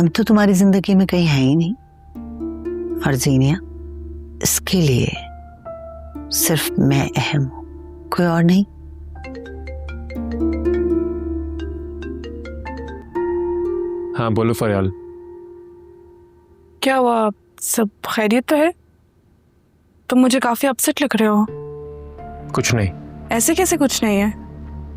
हम तो तुम्हारी जिंदगी में कहीं है ही नहीं, और जीनिया इसके लिए सिर्फ मैं अहम हूं, कोई और नहीं। हाँ बोलो फरियाल। क्या हुआ, सब खैरियत तो है? तुम मुझे काफी अपसेट लग रहे हो। कुछ नहीं। ऐसे कैसे कुछ नहीं है?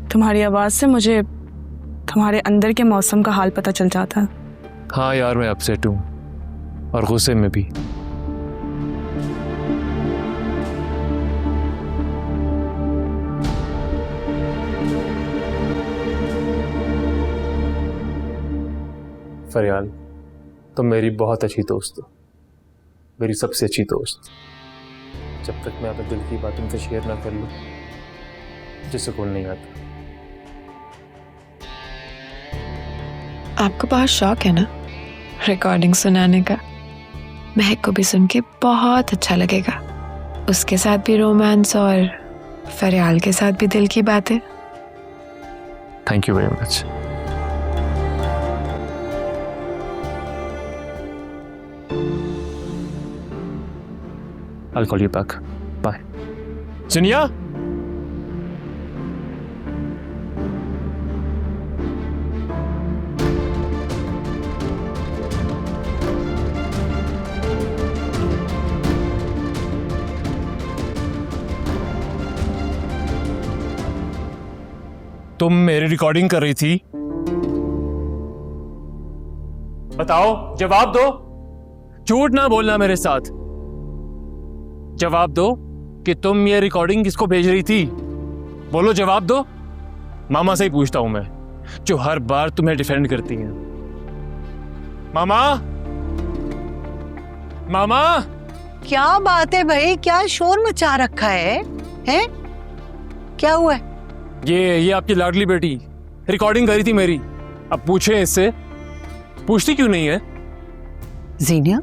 तुम्हारी आवाज से मुझे तुम्हारे अंदर के मौसम का हाल पता चल जाता है। हाँ यार मैं अपसेट हूँ और गुस्से में भी। फरियाल तुम मेरी बहुत अच्छी दोस्त हो, मेरी सबसे अच्छी दोस्त। जब तक मैं अपने दिल की बात तुमसे शेयर ना कर लूं मुझे सुकून नहीं आता। आपको बहुत शौक है ना रिकॉर्डिंग सुनाने का। महक को भी सुन के बहुत अच्छा लगेगा, उसके साथ भी रोमांस और फरियाल के साथ भी दिल की बातें। Thank you very much. I'll call you back. Bye. Jinia? तुम मेरी रिकॉर्डिंग कर रही थी? बताओ, जवाब दो। झूठ ना बोलना मेरे साथ। जवाब दो कि तुम ये रिकॉर्डिंग किसको भेज रही थी। बोलो, जवाब दो। मामा से ही पूछता हूं मैं, जो हर बार तुम्हें डिफेंड करती हैं। मामा, मामा। क्या बात है भाई, क्या शोर मचा रखा है? हैं? क्या हुआ है? ये आपकी लाडली बेटी रिकॉर्डिंग करी थी मेरी। अब पूछे इससे, पूछती क्यों नहीं है? जीनिया,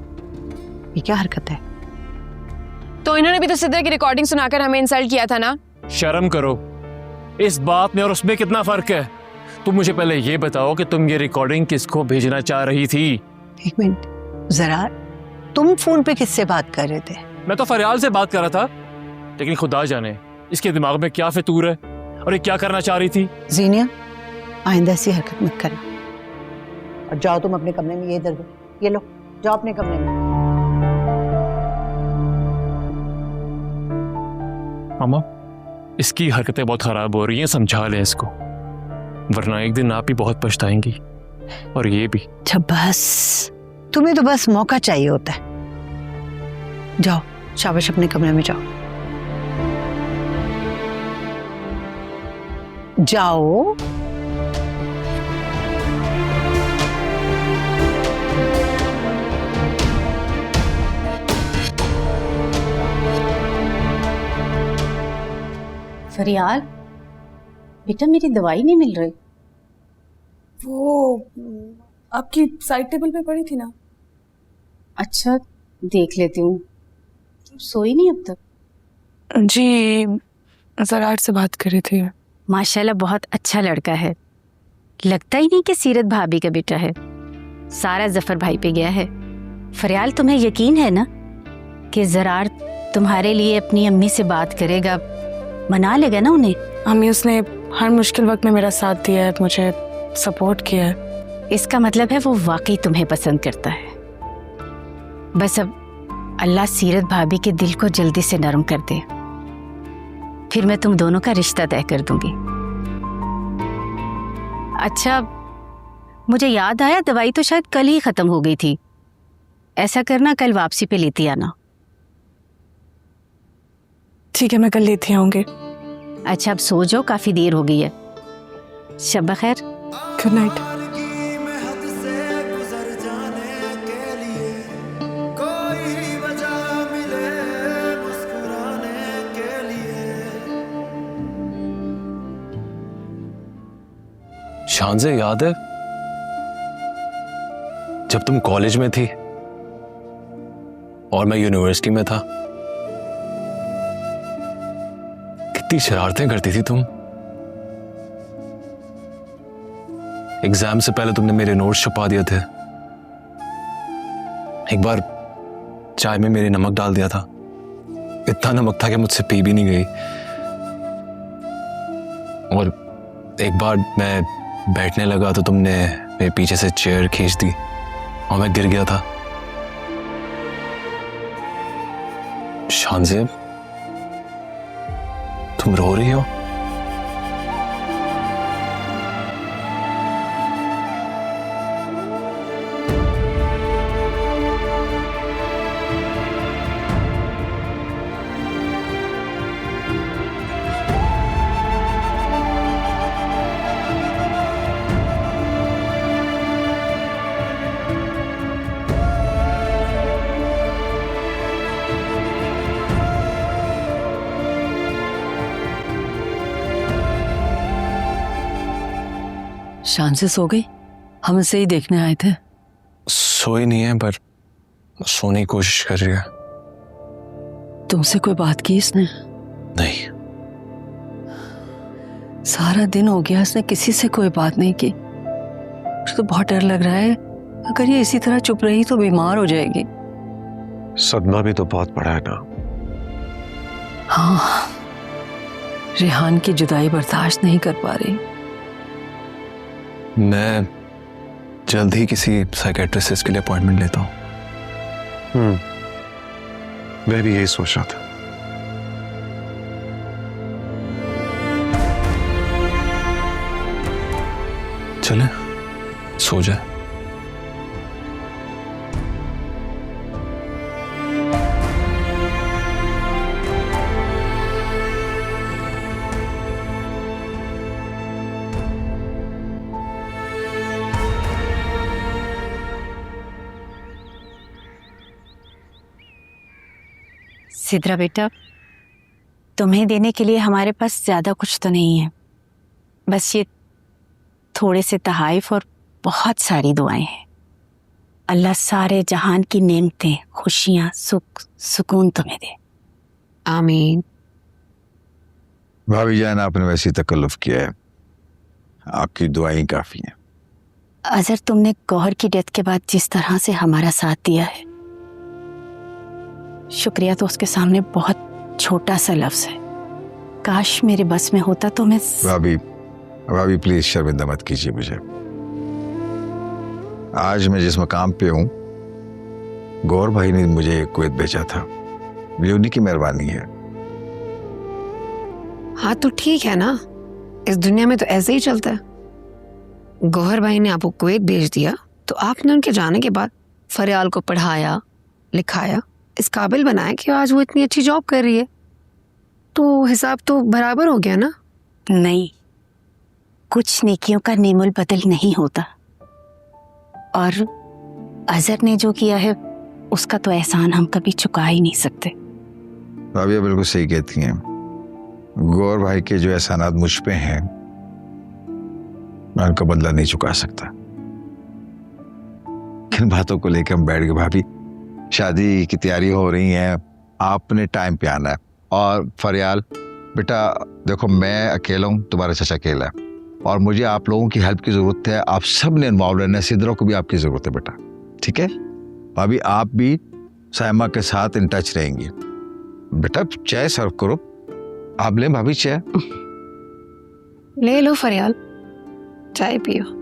ये क्या हरकत है? तो इन्होंने भी तो सिद्रा की रिकॉर्डिंग सुनाकर हमें इंसल्ट किया था ना। शर्म करो, इस बात में और उसमें कितना फर्क है। तुम मुझे पहले ये बताओ कि तुम ये रिकॉर्डिंग किसको भेजना चाह रही थी। एक मिनट, जरा तुम फोन पे किससे बात कर रहे थे? मैं तो फरियाल से बात कर रहा था, लेकिन खुदा जाने इसके दिमाग में क्या फितूर है और ये क्या करना चाह रही थी। जीनिया, आइंदा ऐसी हरकत मत करना। और जाओ तुम अपने कमरे में, ये इधर दो, ये लो, जाओ अपने कमरे में। मामा, इसकी हरकतें बहुत खराब हो रही हैं, समझा ले इसको, वरना एक दिन आप भी बहुत पछताएंगी और ये भी। अच्छा बस, तुम्हें तो बस मौका चाहिए होता है। जाओ शाबाश, अपने कमरे में जाओ। जाओ। फरियाल, बेटा मेरी दवाई नहीं मिल रही। वो आपकी साइड टेबल पे पड़ी थी ना। अच्छा, देख लेती हूँ। तुम सोई नहीं अब तक? जी, ज़रार से बात कर रही थी। माशाल्लाह बहुत अच्छा लड़का है, लगता ही नहीं कि सीरत भाभी का बेटा है। सारा जफर भाई पे गया है। फरियाल, तुम्हें यकीन है ना कि ज़रार तुम्हारे लिए अपनी अम्मी से बात करेगा, मना लेगा ना उन्हें? अम्मी, उसने हर मुश्किल वक्त में मेरा साथ दिया है, मुझे सपोर्ट किया है। इसका मतलब है वो वाकई तुम्हें पसंद करता है। बस अब अल्लाह सीरत भाभी के दिल को जल्दी से नरम कर दे, फिर मैं तुम दोनों का रिश्ता तय कर दूंगी। अच्छा, मुझे याद आया, दवाई तो शायद कल ही खत्म हो गई थी। ऐसा करना, कल वापसी पे लेती आना। ठीक है, मैं कल लेती आऊंगी। अच्छा, अब सो जाओ, काफी देर हो गई है। शब खैर। Good night. शानज़े, याद है जब तुम कॉलेज में थी और मैं यूनिवर्सिटी में था, कितनी शरारतें करती थी तुम। एग्जाम से पहले तुमने मेरे नोट्स छुपा दिए थे एक बार चाय में मेरे नमक डाल दिया था, इतना नमक था कि मुझसे पी भी नहीं गई। और एक बार मैं बैठने लगा तो तुमने मेरे पीछे से चेयर खींच दी और मैं गिर गया था। शानज़ेब, तुम रो रही हो? शान से सो गई? हम इसे ही देखने आए थे। सोई नहीं है पर सोने की कोशिश कर रही है। तुमसे कोई बात की इसने? नहीं। सारा दिन हो गया इसने किसी से कोई बात नहीं की। मुझे तो बहुत डर लग रहा है, अगर ये इसी तरह चुप रही तो बीमार हो जाएगी। सदमा भी तो बहुत बड़ा है ना। हाँ, रेहान की जुदाई बर्दाश्त नहीं कर पा रही। मैं जल्द ही किसी साइकेट्रिस्ट के लिए अपॉइंटमेंट लेता हूँ। मैं भी यही सोच रहा था। चले सो जाए। सिद्रा बेटा, तुम्हें देने के लिए हमारे पास ज्यादा कुछ तो नहीं है, बस ये थोड़े से तहाइफ और बहुत सारी दुआएं हैं। अल्लाह सारे जहान की नेमतें, खुशियां, सुख, सुकून तुम्हें दे। आमीन। भाभी जान, आपने वैसी तकल्लुफ किया है, आपकी दुआएं काफी हैं। अजहर, तुमने गौहर की डेथ के बाद जिस तरह से हमारा साथ दिया है, शुक्रिया तो उसके सामने बहुत छोटा सा लफ्ज है। काश मेरे बस में होता तो मैं भाभी प्लीज शर्मिंदा मत कीजिए मुझे। आज मैं जिस मकाम पे हूँ, गौर भाई ने मुझे कुवैत भेजा था, ये उन्हीं की मेहरबानी है। हाँ तो ठीक है ना, इस दुनिया में तो ऐसे ही चलता है। गौहर भाई ने आपको कुवैत भेज दिया तो आपने उनके जाने के बाद फरियाल को पढ़ाया, लिखाया, इस काबिल बनाया कि आज वो इतनी अच्छी जॉब कर रही है, तो हिसाब तो बराबर हो गया ना। नहीं, कुछ नेकियों का नेमुल बदल नहीं होता, और अजहर ने जो किया है उसका तो एहसान हम कभी चुका ही नहीं सकते। भाभी आप बिल्कुल सही कहती हैं। गौर भाई के जो एहसानात मुझ पे हैं, मैं उनका बदला नहीं चुका सकता। किन बातों को लेकर हम बैठ गए भाभी? शादी की तैयारी हो रही है, आपने टाइम पे आना है। और फरियाल बेटा देखो, मैं अकेला हूँ, तुम्हारा चाचा अकेला है, और मुझे आप लोगों की हेल्प की जरूरत है। आप सब ने इन्वॉल्व रहना है, सिद्रा को भी आपकी जरूरत है बेटा, ठीक है? भाभी आप भी सायमा के साथ इन टच रहेंगी। बेटा चाय सर्व करो, आप लें भाभी चाय। ले लो फरियाल, चाय पियो।